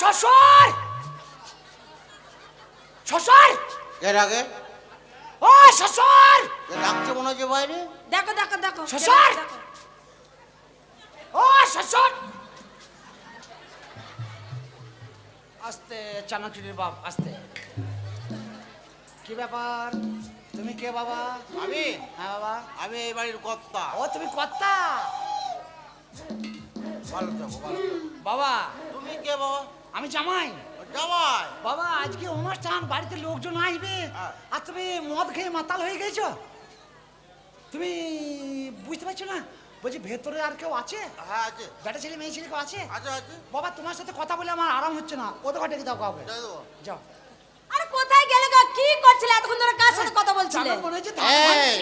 শ্বশুর শ্বশুর এর আগে ও শ্বশুর ডাকছে মনে হচ্ছে বাইরে। দেখো দেখো দেখো শ্বশুর! দেখো। ও শ্বশুর আস্তে চানাচুরির বাপ আস্তে কি ব্যাপার তুমি কে বাবা? আমি হ্যাঁ বাবা আমি এই বাড়ির কর্তা। ও তুমি কর্তা ভালো থাকো ভালো থাকো। বাবা তুমি কে বাবা? আমি জামাই জামাই। বাবা আজকে অনুষ্ঠান বাড়িতে লোকজন আসবে হ্যাঁ। আর তুমি মদ খেয়ে মাতাল হয়ে গেছো তুমি বুঝতে পারছো না বলছি ভেতরে আর কেউ আছে হ্যাঁ আছে বেটা ছেলে মেয়ে ছেলে কেউ আছে আছে আছে বাবা তোমার সাথে কথা বলে আমার আরাম হচ্ছে না ওদের ঘরে দাও কাউকে দিয়ে দেবো। যাও আরে কোথায় গেলে গো? কি করছিলে এতক্ষণ ধরে? কার সাথে কথা বলছিলে? আমার মনে হচ্ছে এই,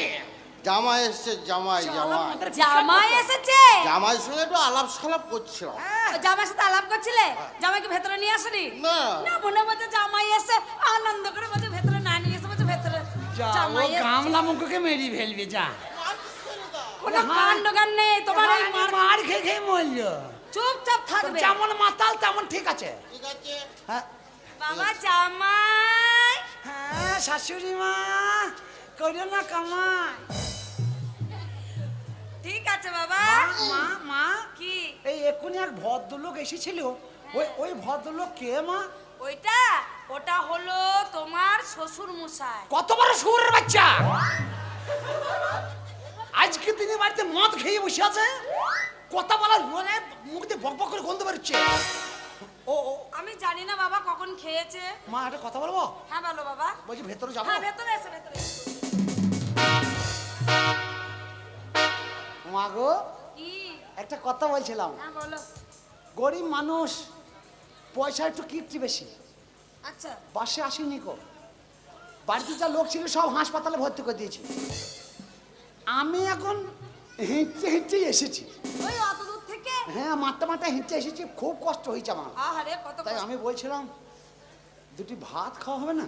জামাই এসছে জামাই জামাই জামাই এসেছে? জামাই সঙ্গে একটু আলাপ সালাপ করছিলাম। ও জামাইয়ের সাথে আলাপ করছিলে? জামাইকে ভেতরে নিয়ে আসনি? না না মনে হচ্ছে জামাই এসে আনন্দ করে বলছে ভেতরে না নিয়ে এসে বলছে ভেতরে জামাই এসেছে। গামলা মুখকে মেরি ফেলবে যা কোনো কাণ্ড জ্ঞান নেই তোমার এই মার। মার খেয়ে খেয়ে মরল চুপচাপ থাকবে। যেমন মাতাল তেমন ঠিক আছে ঠিক আছে হ্যাঁ বাবা জামাই হ্যাঁ শাশুড়ি মা করিও না কামাই ঠিক আছে বাবা। মা মা কি এই এক্ষুনি এক ভদ্রলোক এসেছিল ওই ভদ্রলোক কে মা? ওটা হলো তোমার শ্বশুর মশাই। কত বড় শুয়োরের বাচ্চা আজকে তিনি বাড়িতে মদ খেয়ে বসে আছে কথা বলার মানে মুখ দিয়ে বক বক করে গন্ধ বেরোচ্ছে ও ও আমি জানি না বাবা কখন খেয়েছে। মা একটা কথা বলবো হ্যাঁ বলো বাবা। বলছি ভেতরে যাবো হ্যাঁ ভেতরে এসো ভেতরে এসো। মা গো কি? একটা কথা বলছিলাম হ্যাঁ বলো। গরিব মানুষ পয়সা একটু কিপটি বেশি আচ্ছা বাসে আসেনি কো বাড়িতে যা লোক ছিল সব হাসপাতালে ভর্তি করে দিয়েছি আমি এখন হেঁটে হেঁটে এসেছি ওই অত দূর থেকে? হ্যাঁ মাঠটা মাঠটা হেঁটে এসেছি খুব কষ্ট হয়েছে আমার আহারে কত তাই কষ্ট। আমি বলছিলাম দুটি ভাত খাওয়া হবে না?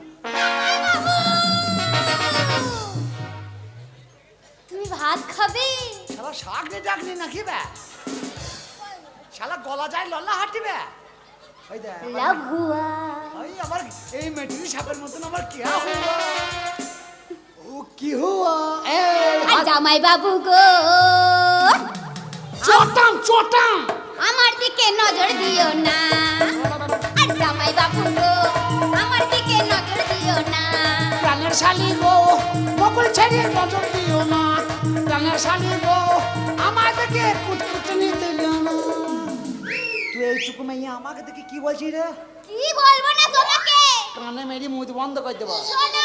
তুমি ভাত খাবে? শালা শাক নিয়ে ডাকনি নাকি বে শালা গলা যায় লল্লা হাঁটিবে ওই দেখ লাভ হুয়া। ওই আবার এই মেটুরি সাপের মতন আমার কি হুয়া ও কি হুয়া আর জামাই বাবু গো চটাম চটাম আমার দিকে নজর দিও না। আর জামাই বাবু গো আমার দিকে নজর দিও না। প্রাণের শালি গো বকুল ছেড়ে নজর দিও না প্রাণের শালি গো আমাদেরকে কুটকুট নিতে দিও না তুই এইটুকু মেয়ে আমাকে দেখে কি বলছিস রে কি বলবো না তোমাকে? কানে মেরি মুখ বন্ধ করে দেবো শোনো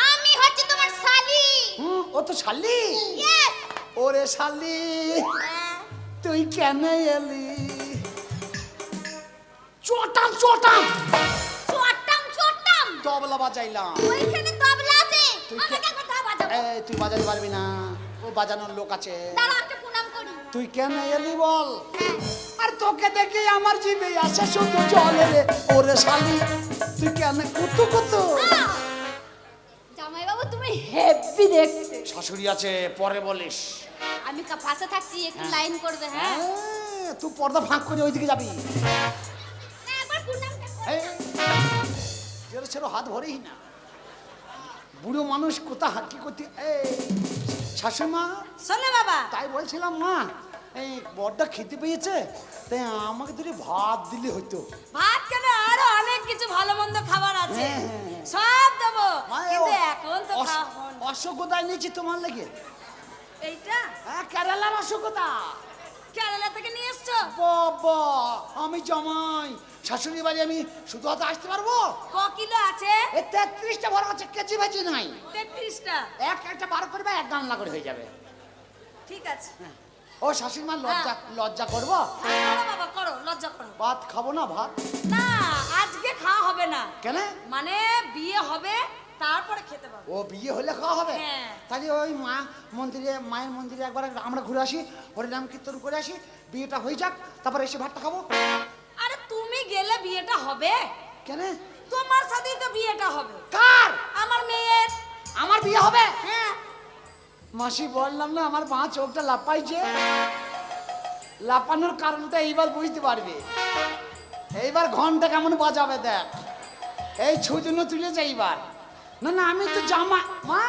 আমি হচ্ছে তোমার শালি। ও তো শালি ইয়েস। ওরে শালি তুই কেন এলি চটাম চটাম চট্টাম চট্টাম। তবলা বাজাইলাম ওইখানে তবলা আছে। তুই আমাকে একবার দাও বাজাবো। এই তুই বাজাতে পারবি না ও বাজানোর লোক আছে দাঁড়াও একটা প্রণাম করি। তুই কেন এলি বল আর তোকে দেখে আমার জিভে আসে শুধু জলে রে ওরে শালি তুই কেন কুতু কুতু জামাই বাবু তুমি হেভি দেখতে। শাশুড়ি আছে পরে বলিস আমি পাশে থাকছি একটু লাইন করবে। হ্যাঁ হ্যাঁ, তুই পর্দা ফাঁক করে ওইদিকে যাবি না, একবার প্রণামটা করো। এই, জোরে ছেড়ো হাত ভরেই না বুড়ো মানুষ কোথা কি করতে এই শাশুমা শোনো বাবা। তাই বলছিলাম মা এই বড়টা খেতে পেয়েছে তাই আমাকে দুটো ভাত দিলে হতো ভাত কেন আরো অনেক কিছু ভালো মন্দ খাবার আছে হ্যাঁ, হ্যাঁ। সব দেবো মা, কিন্তু এখন তো অস- খাবো না। অসুখতায় নিয়েছি তোমার লেগে এইটা হ্যাঁ কেরালার অসুখতা কেরালা থেকে নিয়ে এসছো? বাবা আমি জমাই শাশুড়ি বাড়ি আমি শুধু হাতে আসতে পারবো ক কিলো আছে? এই 33টা ভরা আছে কেজি ভাজি নাই 33টা। একটা বার করবে এক গামলা করে হয়ে যাবে ঠিক আছে। ও শাশুড়ি মা লজ্জা লজ্জা করবো করো বাবা করো লজ্জা করো ভাত খাবো না ভাত না আজকে খাওয়া হবে না কেন মানে বিয়ে হবে তারপরে খেতে পাবো। ও বিয়ে হলে খাওয়া হবে হ্যাঁ। তাহলে ওই মায়ের মন্দিরে একবার আমরা ঘুরে আসি হরিনাম কীর্তন করে আসি বিয়েটা হয়ে যাক তারপর এসে ভাতটা খাবো আরে তুমি গেলে বিয়েটা হবে? কেন তোমার সাথেই তো বিয়েটা হবে। কার আমার মেয়ের। আমার বিয়ে হবে হ্যাঁ মাসি বললাম না আমার মা চোখটা লাপাইছে লাপানোর কারণটা এইবার বুঝতে পারবে এইবার ঘন্টা কেমন বাজাবে দেখ। এই ছুদিন তুলেছে এইবার। না না আমি তো জামা মা,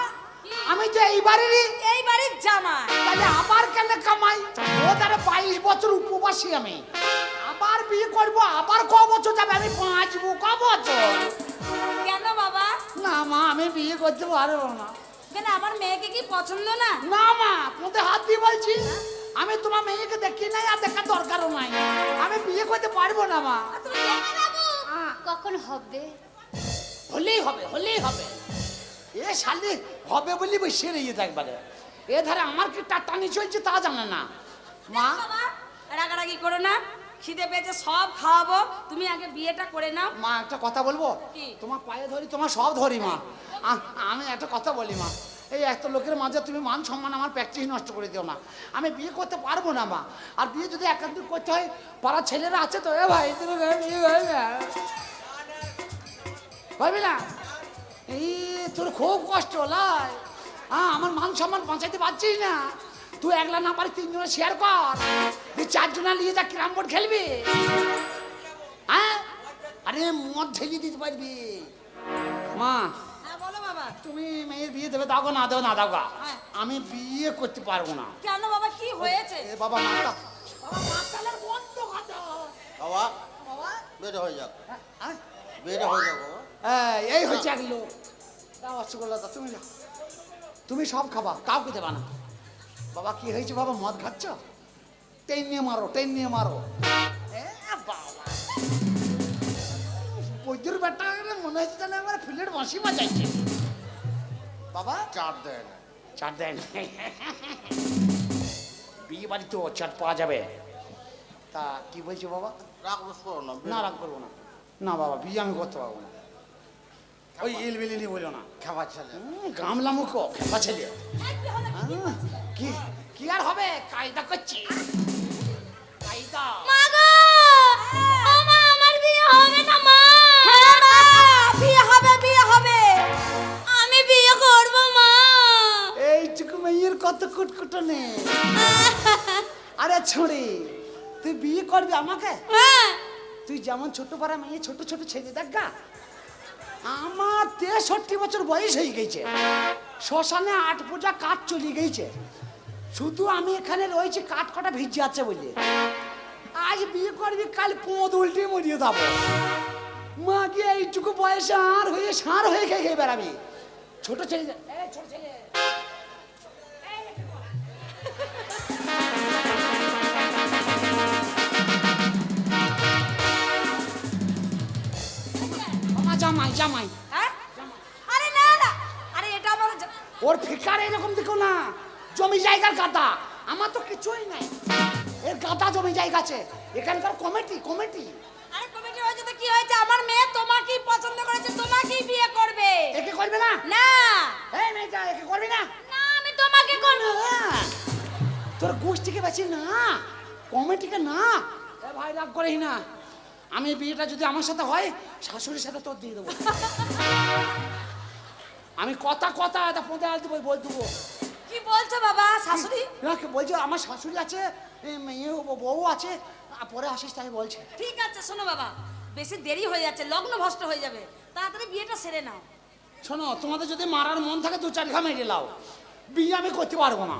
আমি তো এইবারেরই এই বাড়ির জামাই। তাহলে আবার কেন কামাই? ও তার 22 বছর উপবাসী আমি, আবার বিয়ে করব, আবার ক বছর যাবে? আমি বাঁচবো ক বছর? কেন বাবা? না মা আমি বিয়ে করতে পারবো না। কেন আমার মেয়েকে কি পছন্দ না? না মা তোতে হাত দিয়ে বলছি, আমি তোমার মেয়েকে দেখি নাই আর দেখার দরকারও নাই। আমি বিয়ে করতে পারবো না মা। তুমি দেখে বাবু কখন হবে? হলেই হবে, হলেই হবে। এ শালি হবে বলি বসে রইয়ে থাকবারে। এ ধারে আমার কি টাটানি চলছে তা জানে না মা। বাবা রাগারাগি করো না, খিদে পেয়েছে সব খাওয়াবো, তুমি আগে বিয়েটা করে নাও। মা একটা কথা বলবো? কি? তোমার পায়ে ধরি, তোমার সব ধরি মা। আমি একটা কথা বলি মা, এই এত লোকের মাঝে তুমি মান সম্মান আমার প্র্যাকটিস নষ্ট করে দিও না। আমি বিয়ে করতে পারবো না মা। আর বিয়ে যদি একান্ত করতে হয়, পাড়ার ছেলেরা আছে তো, এ ভাই তুমি বিয়ে ভাববি না? এই তোর খুব কষ্ট লাই। আমার মান সম্মান বাঁচাইতে পারছিস না। তুই একলা না পারি 3 জনে শেয়ার কর, তুই 4 জনা নিয়ে যা ক্যারাম বোর্ড খেলবি। হ্যাঁ আরে মদ ঢেলিয়ে দিতে পারবি মা। হ্যাঁ বলো বাবা। তুমি মেয়ের বিয়ে দেবে দাও গো, না দেবে না দাও গো। হ্যাঁ। আমি বিয়ে করতে পারবো না। কেন বাবা কি হয়েছে? এ বাবা নাটা, বাবা মাতালের বন্ধ কথা। বাবা বাবা বের হয়ে যাক, হ্যাঁ বের হয়ে যাক বাবা। এই হচ্ছে এক লোক। দাও রসগোল্লা দাও, তুমি যাও, তুমি সব খাবা, কাউকে দেবা না। বাবা কি হয়েছে বাবা? মদ খাচ্ছ? টেন নিয়ে মারো, টেন নিয়ে মারো। এ বাবা বৈদ্যুর ব্যাটা মনে হচ্ছে যেন আমার ফিল্ডের বাঁশি বাজাইছে। বাবা চার দেয় না। চাট দেন। বিয়ে বাড়ি তো চাট পাওয়া যাবে। তা কি বলছো বাবা? রাখবো শোনো না, না রাগ করবো না। না বাবা বিয়ে আমি করতে পারবো না। ওই ইলবিলি বলো না, খাবার ছেলে। গামলা মুখো খেপা ছেলে। কি কি আর হবে? কায়দা করছি কায়দা। মা গো, ও মা আমার বিয়ে হবে না মা। হ্যাঁ মা, বিয়ে হবে, বিয়ে হবে। আমি বিয়ে করব মা। এইটুকু মেয়ের কত কুটকুটনে। আরে ছোড়ে তুই বিয়ে করবি আমাকে? হ্যাঁ তুই যেমন ছোট পাড়া মেয়ে, ছোট ছোট ছেলে দেখ গা। আমার 63 বছর বয়স হয়ে গেছে, শ্মশানে 8 পূজা কাঠ চলে গেছে, শুধু আমি এখানে রয়েছি কাঠ কটা ভিজে আছে বলে। আজ বিয়ে করবি, কাল পোঁদ উল্টে মরিয়ে যাবো। মা গিয়ে এইটুকু বয়সে আর হয়ে সার হয়ে খেয়ে বেড়াবি। ছোট ছেলে, ছোট ছেলে জামাই জামাই। হ্যাঁ আরে না না, আরে এটা আমার ওর ফিকার এরকম দেখো না, জমি জায়গার গাদা। আমার তো কিছুই নাই, এর গাদা জমি জায়গা আছে। এখানকার কমিটি কমিটি। আরে কমিটি হয়েছে তো কি হয়েছে? আমার মেয়ে তোমাকেই পছন্দ করেছে, তোমাকেই বিয়ে করবে। একে করবে না? না এই মেয়েটা একে করবি না? না আমি তোমাকে করব। হ্যাঁ, তোর গোষ্ঠীকে বেশি না, কমিটিকে না। এ ভাই রাগ করিস না, আমি বিয়েটা যদি আমার সাথে হয়, শাশুড়ির সাথে তোর দিয়ে দেবো। আমি কথা কথা এটা পদে আলতে বই দেবো। কি বলছো বাবা? শাশুড়ি? না কি বলছো? আমার শাশুড়ি আছে, মেয়ে বউ আছে, পরে আসিস তাই বলছে। ঠিক আছে শোনো বাবা, বেশি দেরি হয়ে যাচ্ছে, লগ্ন ভ্রষ্ট হয়ে যাবে, তাড়াতাড়ি বিয়েটা সেরে নাও। শোনো, তোমাদের যদি মারার মন থাকে 2-4 ঘা মেরে লাও, বিয়ে আমি করতে পারবো না।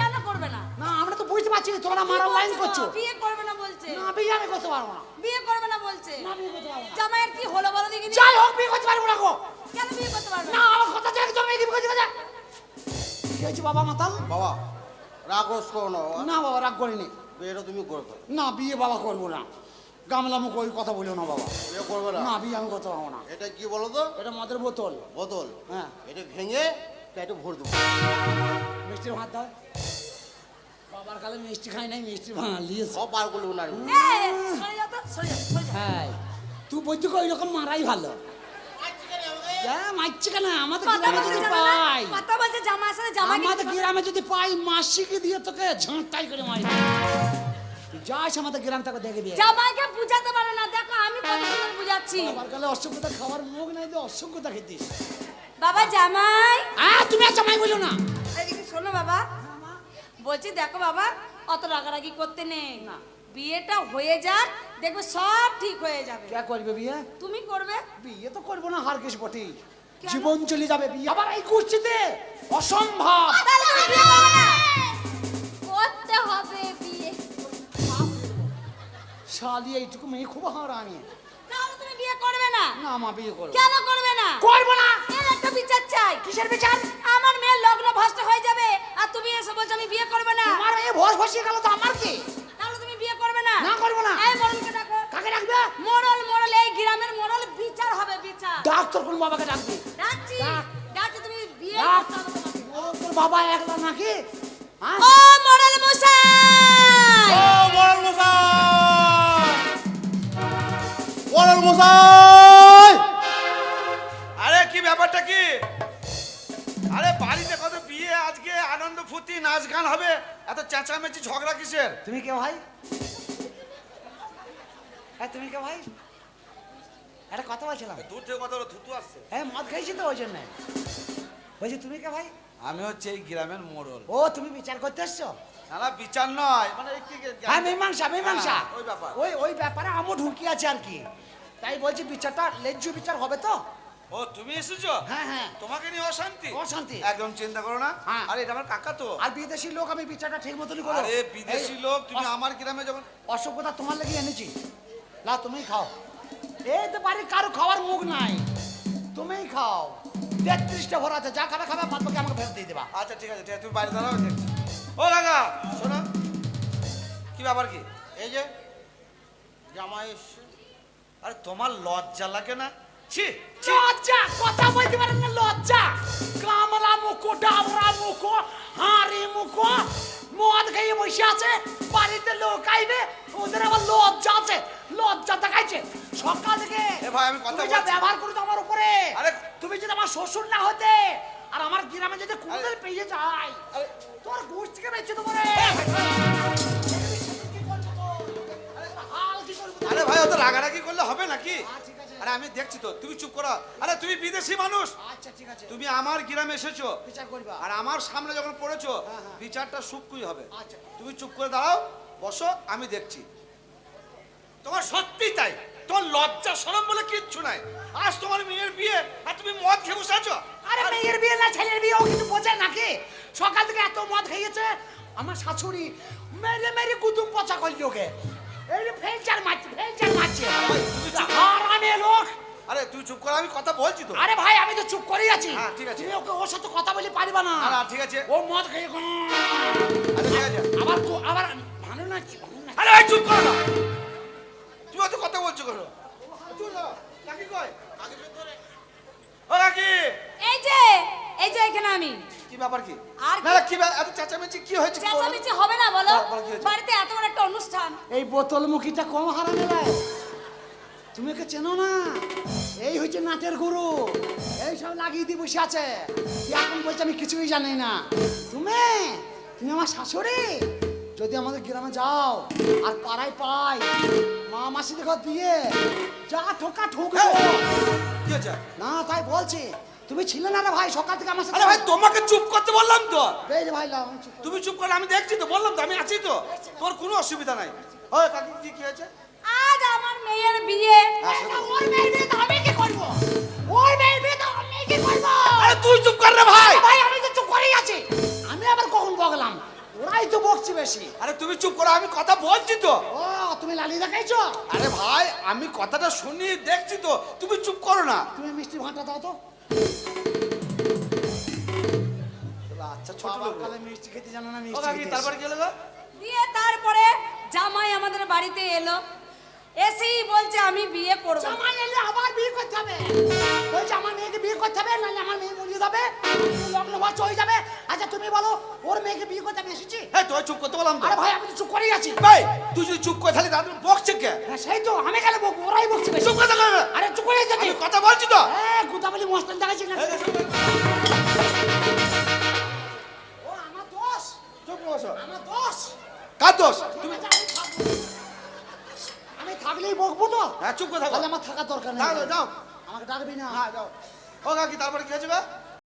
কেন করবে না? না আমরা তো বুঝতে পারছি তোমরা মারার লাইন করছো। বিয়ে করবে না বলছে। না বিয়ে আমি করতে পারবো না। বিয়ে করবে না বলছে। না বিয়ে করতে পারবো না। জামাইয়ের কি হলো বলো দেখি? যাই হোক বিয়ে করতে পারবো না গো। কেন বিয়ে করতে পারবে না আমার কথা ছেড়ে তুমি বিয়ে করতে পারবে না। কি হয়েছে বাবা মাতাল? বাবা রাখো শোনো বাবা। না বাবা রাগ করিনি। বিয়েটা তুমি করবে? না বিয়ে বাবা করবো না। গামলা মুখ ওই কথা বলিও না বাবা। বিয়ে করবে না? না বিয়ে আমি করতে পারবো না। এটা কি বলো তো? এটা মদের বোতল। বোতল? হ্যাঁ। এটা ভেঙে পেটে ভর দেবো। মিষ্টির ভাত দাও। বাবার কালে মিষ্টি খাই নাই, মিষ্টি ভাঙা নিয়েছে। সব বার করলে না। সরে যাও তো, সরে যাও, সরে যাও। হ্যাঁ তুই বলছি ওই রকম মারাই ভালো। হ্যাঁ মারছি কেন? আমাদের কথা গ্রামে বলছে যদি জানো না? পাই, কথা বলছে জামাইয়ের সাথে, জামাইকে আমাদের গ্রামে যদি পাই, মাসিকে দিয়ে তোকে ঝাঁটাই করে মারি। যাস আমাদের গ্রাম থেকে দেখে দিয়ে। জামাইকে বুঝাতে পারে না, দেখো আমি কত সুন্দর বুঝাচ্ছি। বাবার কালে অসভ্যতা খাবার মুখ নাই, তো অসভ্যতা খেতিস। বাবা জামাই, তুমি আর জামাই বলো না। এদিকে শোনো বাবা, বলছি দেখো বাবা, অত রাগারাগি করতে নেই। না বিয়েটা হয়ে যাক, দেখবে সব ঠিক হয়ে যাবে। কে করবে বিয়ে? তুমি করবে। বিয়ে তো করবো না, হারকেশ বটেই। কেন? জীবন চলে যাবে, বিয়ে আবার এই কুষ্টিতে অসম্ভব। তাহলে তুমি বিয়ে করবে না? করতে হবে বিয়ে। শালি এইটুকু মেয়ে খুব হারানি। তাহলে তুমি বিয়ে করবে না? না মা, বিয়ে করবো কেন করবে না? করবো না। এর একটা বিচার চাই। কিসের বিচার? আমার মেয়ের লগ্ন ভ্রষ্ট হয়ে যাবে আর তুমি এসে বলছো আমি বিয়ে করবে না। তোমার মেয়ে ভোজ ভসিয়ে গেল তো আমার কি? তাহলে তুমি বিয়ে করবে না? না, করবো না। এই মোড়লকে ডাকো। কাকে ডাকবে? মোড়ল, মোড়ল, এই গ্রামের মোড়ল, বিচার হবে বিচার। ডাক্তার কোন বাবাকে ডাকবি? ডাকছি। ডাক। ডাকছি, তুমি বিয়ে ডাক। করতে হবে তোমাকে। ও তোর বাবা একলা নাকি? হ্যাঁ? ও মোড়ল মশাই! ও মোড়ল মশাই! মোড়ল মশাই! আরে কি ব্যাপারটা কি? আরে বাড়িতে কত বিয়ে, আজকে আনন্দ ফুর্তি নাচ গান হবে, এত চেঁচামেচি ঝগড়া কিসের? তুমি কে ভাই? হ্যাঁ তুমি কে ভাই? একটা কথা বলছিলাম। দূর থেকে কত থুতু আসছে। হ্যাঁ মদ খাইছি তো ওই জন্য। বলছি তুমি কে ভাই? আমি হচ্ছে এই গ্রামের মোড়ল। ও তুমি বিচার করতে এসছো? না না, বিচার নয়, মানে এই হ্যাঁ মীমাংসা, মীমাংসা। ওই ব্যাপার। ওই ব্যাপারে আমও ঢুকি আছে আর কি। তাই বলছি বিচারটা লেজ্জু বিচার হবে তো? ও তুমি এসেছো? হ্যাঁ হ্যাঁ। তোমাকে নিয়ে অশান্তি? অশান্তি। একদম চিন্তা করো না। হ্যাঁ। আরে এটা আমার কাকা তো। আর বিদেশি লোক, আমি বিচারটা ঠিক মতনই করবো। আরে বিদেশি লোক, তুমি আমার গ্রামে যখন অসভ্যতা তোমার লেগে এনেছি। না তুমি খাও। এই তো বাড়ির কারো খাওয়ার মুখ নাই, তুমিই খাও। 33টা ভরা আছে, যা খাবে খাবে, বাদ বাকি আমাকে ফেরত দিয়ে দেবা। আচ্ছা ঠিক আছে, ঠিক আছে, তুমি বাইরে দাঁড়াও, দেখছি। ও কাকা শোনো, কি ব্যাপার কি? এই যে জামাই এসছে। আরে তোমার লজ্জা লাগে না? ছি ছি। লজ্জা, কথা বলতে পারেন না, লজ্জা। কামলা মুখো, ডাবরা মুখো, হাঁড়ি মুখো, মদ খাইয়ে বসে আছে, বাড়িতে লোক আইবে, ওদের আবার লজ্জা আছে, লজ্জা দেখাইছে সকাল থেকে। এ ভাই, আমি কথা তুমি যা বলছি। ব্যবহার করো আমার উপরে। আরে- তুমি যদি আমার শ্বশুর না হতে আর আমার গ্রামে যদি কুড়েল পেয়ে যায়, তোর ঘুষ থেকে বেঁচে দেবো রে। হাল কি করবো? আরে ভাই, অত রাগারাগি করলে হবে নাকি? ঠিক আছে। আরে আমি দেখছি তো, তুমি চুপ করো। আরে তুমি বিদেশি মানুষ, আচ্ছা ঠিক আছে, তুমি আমার গ্রামে এসেছো, বিচার করবা। আর আমার সামনে যখন পড়েছো, হ্যাঁ, হ্যাঁ। বিচারটা সুকুই হবে। আচ্ছা। তুমি চুপ করে দাঁড়াও, বসো, আমি দেখছি। তোমার সত্যি তাই, তোমার লজ্জা শরম বলে কিচ্ছু নাই। আজ তোমার মেয়ের বিয়ে আর তুমি মদ খেয়ে বসে আছো। আরে মেয়ের বিয়ে না ছেলের বিয়ে, ও কিছু বোঝে নাকি? সকাল থেকে এত মদ খাইয়েছে আমার শাশুড়ি, মেরে মেরে কুতুম পচা করলি ওকে। এই যে ফেঞ্চার মারছে, ফেঞ্চার মারছে। হারামে লোক। আরে তুই চুপ করো, আমি কথা বলছি তো। আরে ভাই আমি তো চুপ করেই আছি। হ্যাঁ, ঠিক আছে। তুমি ওকে ওর সাথে কথা বলে পারবা না। না, না, ঠিক আছে। ও মদ খেয়ে আরে ঠিক আছে। আবার আবার ভালো নাচছে, ভালো নাচছে। আরে এই চুপ করো না, তুমি অত কথা বলছো কেন? চুপ করো। কাকি কই? কাকি ভিতরে। ও কাকি, এই যে এখানে আমি। কি ব্যাপার কি? আর না কি? না, কি ব্যাপার? এত চেঁচামেচি কি হয়েছে? কি বলো? চেঁচামেচি হবে না বলো? বলো, কি হয়েছে? বাড়িতে এত বড় একটা অনুষ্ঠান। এই বোতল মুখিটা কম হারামে লাই। তুমি ওকে চেনো না? এই হচ্ছে নাটের গুরু, এই সব লাগিয়ে দিয়ে বসে আছে। এখন বলছে আমি কিছুই জানি না। তুমি তুমি আমার শাশুড়ি। যদি আমাদের গ্রামে যাও আর পাড়ায় পাই মা মাসি দেখো দিয়ে যা ঠোকা ঠুকো। কি হয়েছে? না তাই বলছি, তুমি ছিলে না রে ভাই সকাল থেকে আমার সাথে। আরে ভাই, তোমাকে চুপ করতে বললাম তো। এই যে ভাই লাও, আমি চুপ করি। তুমি চুপ করে, আমি দেখছি তো, বললাম তো আমি আছি তো, তোর কোনো অসুবিধা নাই। ও কাকি, কি হয়েছে? আজ আমার মেয়ের বিয়ে। এটা ওর মেয়ের বিয়ে তো আমি কি করবো? ওর মেয়ের বিয়ে তো আমি কি করবো? আরে তুই চুপ কর রে ভাই। ভাই আমি তো চুপ করেই আছি। আমি আবার কখন বকলাম? ওরাই তো বকছি বেশি। আরে তুমি চুপ করো, আমি কথা বলছি তো। ও তুমি লালি দেখাইছো? আরে ভাই, আমি কথাটা শুনি দেখছি তো, তুমি চুপ করো না। তুমি মিষ্টি ভাঁটা দাও তো। আচ্ছা, ছোট বাবা লোক। কালে মিষ্টি খেতে জানো না, ও মিষ্টি কাকি, খেতে তারপরে কি হলো গো? দিয়ে তারপরে জামাই আমাদের বাড়িতে এলো, এসেই বলছে আমি বিয়ে করব। জামাই এলে আবার বিয়ে করতে হবে। বলছে আমার মেয়েকে বিয়ে করতে হবে, নাহলে আমার মেয়ে মরিয়ে যাবে, লগ্ন বাচ্চা হয়ে যাবে। আচ্ছা তুমি বলো, ওর মেয়েকে বিয়ে করতে আমি এসেছি? হ্যাঁ, তুই চুপ করতে বললাম তো। আরে ভাই আমি তো চুপ করেই আছি। ভাই, তুই যদি চুপ করে তাহলে তাদের বকছে কে? হ্যাঁ সেই তো, আমি কেন বকবো? ওরাই বকছে বেশি। চুপ করতে বলবে। আরে চুপ করে যাচ্ছি। আমি কথা বলছি তো। হ্যাঁ গুতাবলি মস্তান দেখাচ্ছি না। এই, চুপ কর। ও আমার দোষ, চুপ বসো। আমার দোষ। কার দোষ? তুমি আমি থাকলেই বকবো তো। হ্যাঁ, চুপ করে থাকো। তাহলে আমার থাকার দরকার নেই। যাও, যাও। আমাকে ডাকবি না। হ্যাঁ, যাও। ও কাকি, তারপরে কি হয়েছে গো?